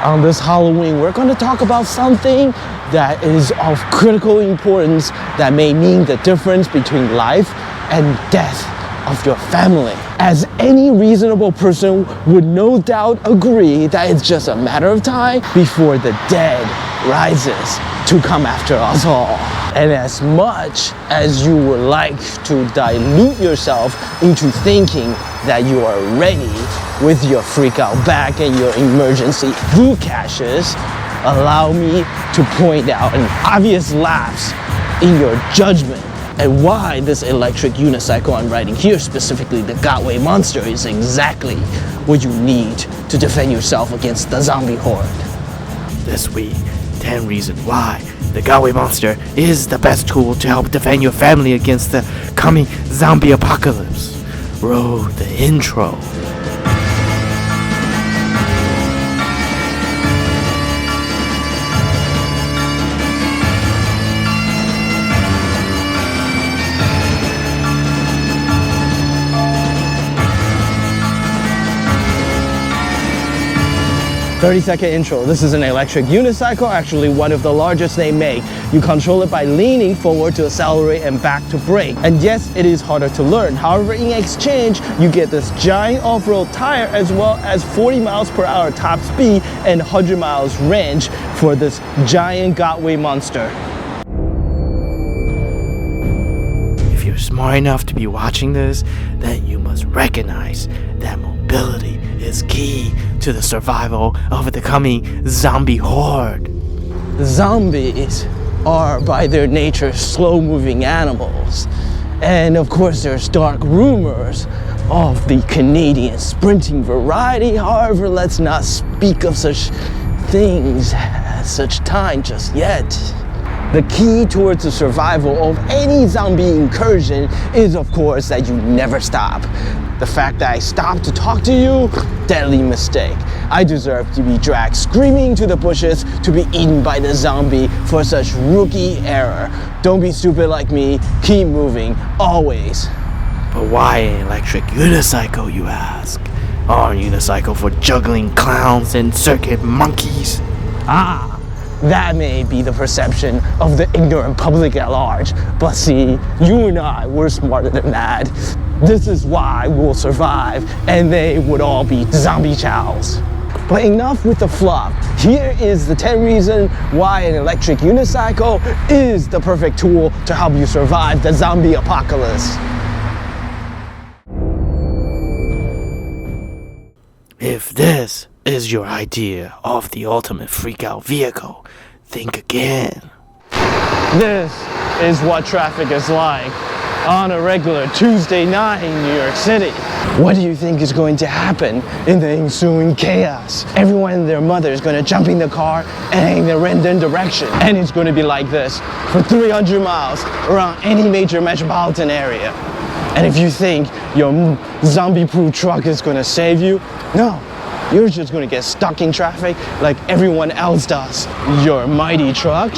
On this Halloween, we're going to talk about something that is of critical importance that may mean the difference between life and death of your family. As any reasonable person would no doubt agree that it's just a matter of time before the dead rises to come after us all. And as much as you would like to dilute yourself into thinking that you are ready with your freak out bag and your emergency food caches, allow me to point out an obvious lapse in your judgment and why this electric unicycle I'm riding here, specifically the Godway Monster, is exactly what you need to defend yourself against the zombie horde. This week, 10 reasons why the Godway Monster is the best tool to help defend your family against the coming zombie apocalypse. Roll the intro. "30-second intro. This is an electric unicycle, actually one of the largest they make. You control it by leaning forward to accelerate and back to brake. And yes, it is harder to learn. However, in exchange, you get this giant off-road tire as well as 40 miles per hour top speed and 100 miles range for this giant Godway Monster." If you're smart enough to be watching this, then you must recognize that mobility is key to the survival of the coming zombie horde. Zombies are by their nature slow-moving animals. And of course there's dark rumors of the Canadian sprinting variety. However, let's not speak of such things at such time just yet. The key towards the survival of any zombie incursion is, of course, that you never stop. The fact that I stopped to talk to you, deadly mistake. I deserve to be dragged screaming to the bushes to be eaten by the zombie for such rookie error. Don't be stupid like me, keep moving, always. But why an electric unicycle, you ask? Our unicycle for juggling clowns and circuit monkeys? That may be the perception of the ignorant public at large, but see, you and I, we're smarter than that. This is why we'll survive, and they would all be zombie chows. But enough with the fluff. Here is the 10 reasons why an electric unicycle is the perfect tool to help you survive the zombie apocalypse. If this is your idea of the ultimate freak-out vehicle, think again. This is what traffic is like on a regular Tuesday night in New York City. What do you think is going to happen in the ensuing chaos? Everyone and their mother is going to jump in the car and head in a random direction. And it's going to be like this for 300 miles around any major metropolitan area. And if you think your zombie-proof truck is going to save you, no. You're just going to get stuck in traffic like everyone else does. Your mighty truck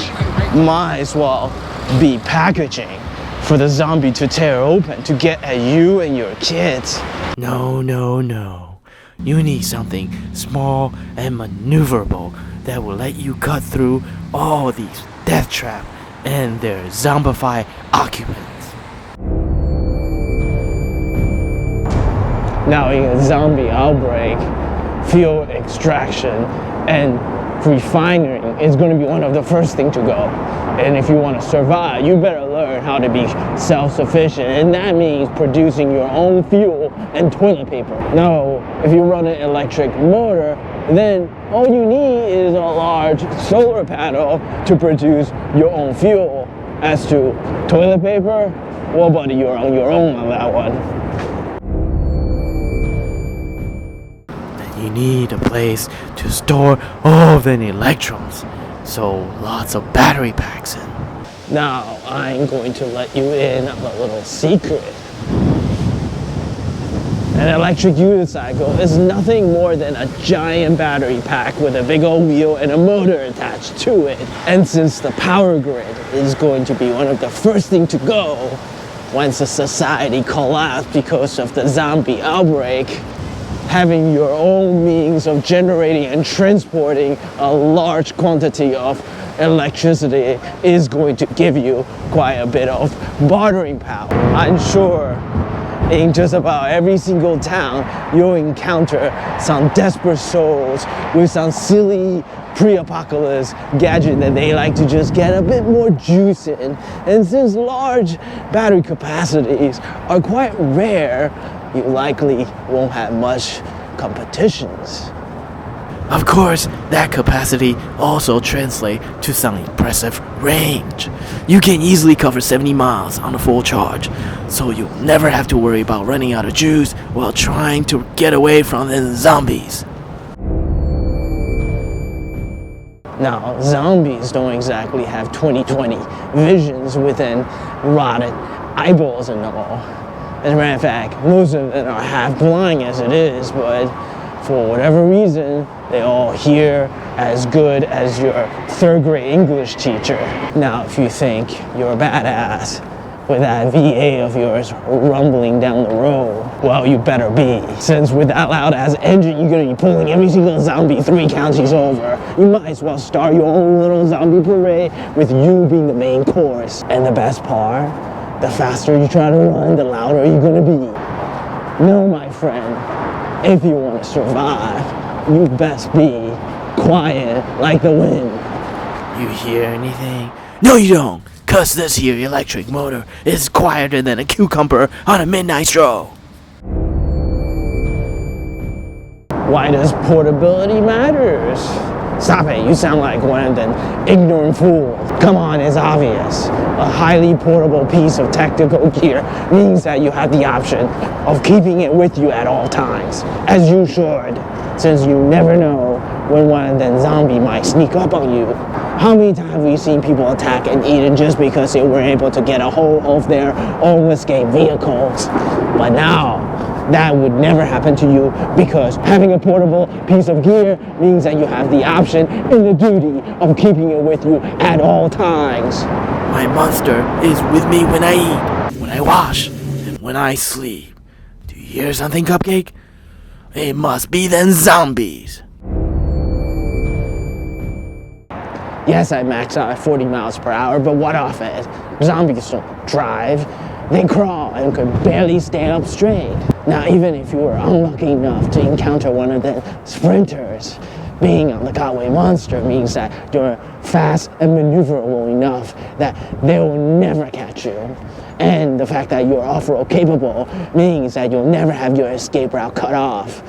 might as well be packaging for the zombie to tear open to get at you and your kids. No. You need something small and maneuverable that will let you cut through all these death traps and their zombified occupants. Now in a zombie outbreak, fuel extraction and refining is going to be one of the first things to go. And if you want to survive, you better learn how to be self-sufficient, and that means producing your own fuel and toilet paper. Now, if you run an electric motor, then all you need is a large solar panel to produce your own fuel. As to toilet paper, well, buddy, you're on your own on that one. You need a place to store all of the electrons, so lots of battery packs in. Now, I'm going to let you in on a little secret. An electric unicycle is nothing more than a giant battery pack with a big old wheel and a motor attached to it. And since the power grid is going to be one of the first things to go once a society collapses because of the zombie outbreak, having your own means of generating and transporting a large quantity of electricity is going to give you quite a bit of bartering power. I'm sure in just about every single town you'll encounter some desperate souls with some silly pre-apocalypse gadget that they like to just get a bit more juice in. And since large battery capacities are quite rare, you likely won't have much competitions. Of course, that capacity also translates to some impressive range. You can easily cover 70 miles on a full charge, so you'll never have to worry about running out of juice while trying to get away from the zombies. Now, zombies don't exactly have 20/20 visions within rotted eyeballs and all. As a matter of fact, most of them are half blind as it is, but for whatever reason, they all hear as good as your third grade English teacher. Now, if you think you're a badass with that VA of yours rumbling down the road, well, you better be. Since with that loud ass engine, you're gonna be pulling every single zombie 3 counties over. You might as well start your own little zombie parade with you being the main course. And the best part, the faster you try to run, the louder you're gonna be. No, my friend, if you want to survive, you best be quiet like the wind. You hear anything? No, you don't, cause this here electric motor is quieter than a cucumber on a midnight stroll. Why does portability matters? Stop it, you sound like one of them ignorant fools. Come on, it's obvious. A highly portable piece of tactical gear means that you have the option of keeping it with you at all times, as you should, since you never know when one of them zombies might sneak up on you. How many times have we seen people attack and eat just because they were able to get a hold of their own escape vehicles? But now, that would never happen to you because having a portable piece of gear means that you have the option and the duty of keeping it with you at all times. My monster is with me when I eat, when I wash, and when I sleep. Do you hear something, Cupcake? It must be them zombies. Yes, I max out at 40 miles per hour, but what of it? Zombies don't drive. They crawl and could barely stay up straight. Now, even if you were unlucky enough to encounter one of the sprinters, being on the Godway monster means that you're fast and maneuverable enough that they will never catch you. And the fact that you're off-road capable means that you'll never have your escape route cut off.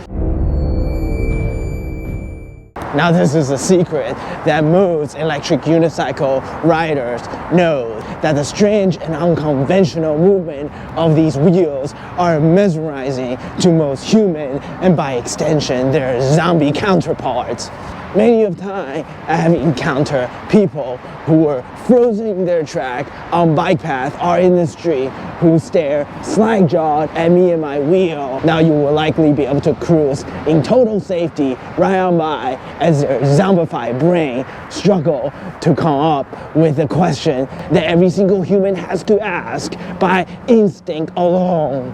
Now, this is a secret that most electric unicycle riders know, that the strange and unconventional movement of these wheels are mesmerizing to most human and by extension their zombie counterparts. Many of the time, I have encountered people who were frozen in their track on bike path or in the street who stare slack-jawed at me and my wheel. Now you will likely be able to cruise in total safety right on by as their zombified brain struggle to come up with the question that every single human has to ask by instinct alone.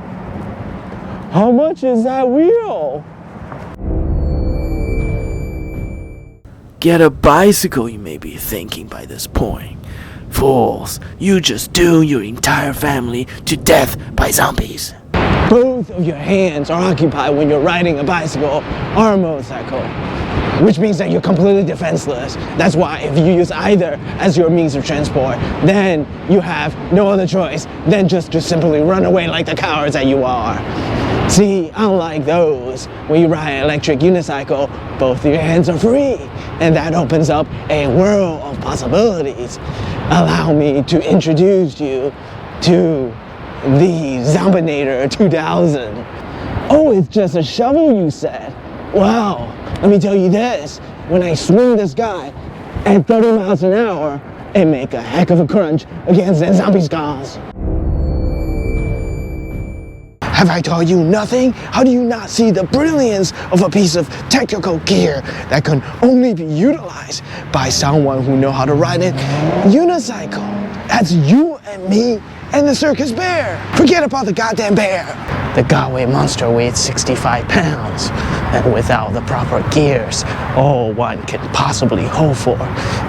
How much is that wheel? Get a bicycle, you may be thinking by this point. Fools, you just doomed your entire family to death by zombies. Both of your hands are occupied when you're riding a bicycle or a motorcycle, which means that you're completely defenseless. That's why if you use either as your means of transport, then you have no other choice than just to simply run away like the cowards that you are. See, unlike those, when you ride an electric unicycle, both of your hands are free, and that opens up a world of possibilities. Allow me to introduce you to the Zombinator 2000. Oh, it's just a shovel, you said? Well, let me tell you this, when I swing this guy at 30 miles an hour, it make a heck of a crunch against that zombie scars. Have I told you nothing? How do you not see the brilliance of a piece of technical gear that can only be utilized by someone who knows how to ride a unicycle? That's you and me and the circus bear. Forget about the goddamn bear. The Godway monster weighs 65 pounds, and without the proper gears, all one can possibly hope for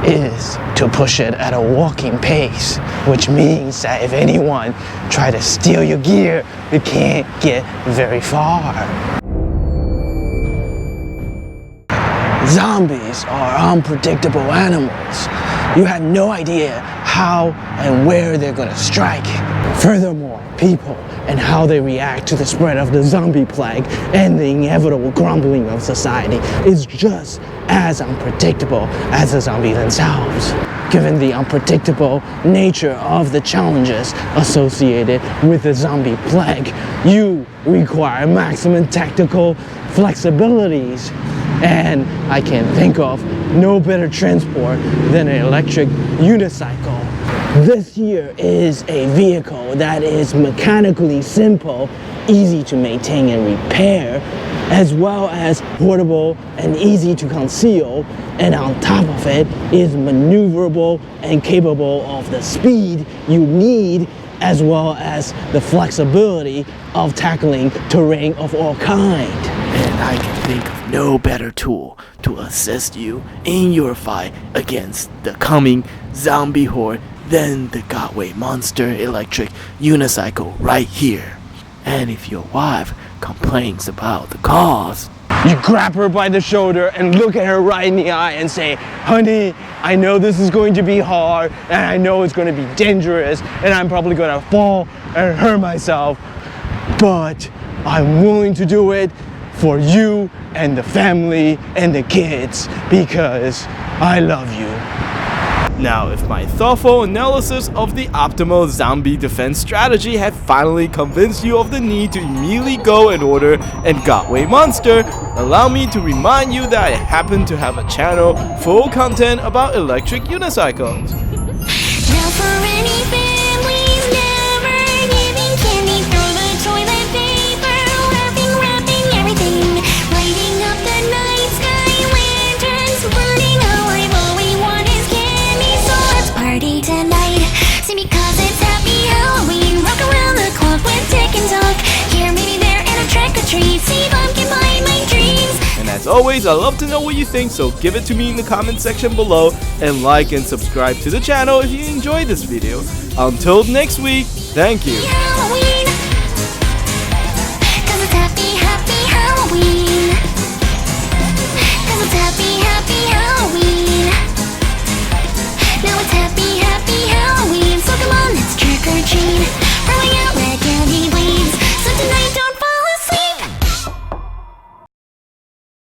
is to push it at a walking pace, which means that if anyone try to steal your gear, you can't get very far. Zombies are unpredictable animals. You have no idea how and where they're gonna strike. Furthermore, people and how they react to the spread of the zombie plague and the inevitable crumbling of society is just as unpredictable as the zombies themselves. Given the unpredictable nature of the challenges associated with the zombie plague, you require maximum tactical flexibilities. And I can think of no better transport than an electric unicycle. This here is a vehicle that is mechanically simple, easy to maintain and repair, as well as portable and easy to conceal, and on top of it is maneuverable and capable of the speed you need, as well as the flexibility of tackling terrain of all kinds. And I can think of no better tool to assist you in your fight against the coming zombie horde than the Godway Monster Electric Unicycle right here. And if your wife complains about the cost, you grab her by the shoulder and look at her right in the eye and say, "Honey, I know this is going to be hard, and I know it's going to be dangerous, and I'm probably going to fall and hurt myself, but I'm willing to do it for you and the family and the kids because I love you." now, if my thoughtful analysis of the optimal zombie defense strategy had finally convinced you of the need to immediately go and order a Godway monster, allow me to remind you that I happen to have a channel full content about electric unicycles. Now for any families never giving candy through the toilet paper, laughing, wrapping everything, lighting up the night sky, lanterns burning alive, all we want is candy, so let's party tonight. See, because it's happy Halloween, rock around the clock with Tick and Talk, here, maybe there, and a trick or treat, see pumpkin pie in my dreams. And as always, I love to know what you think, so give it to me in the comment section below, and like and subscribe to the channel if you enjoyed this video. Until next week, thank you. Halloween.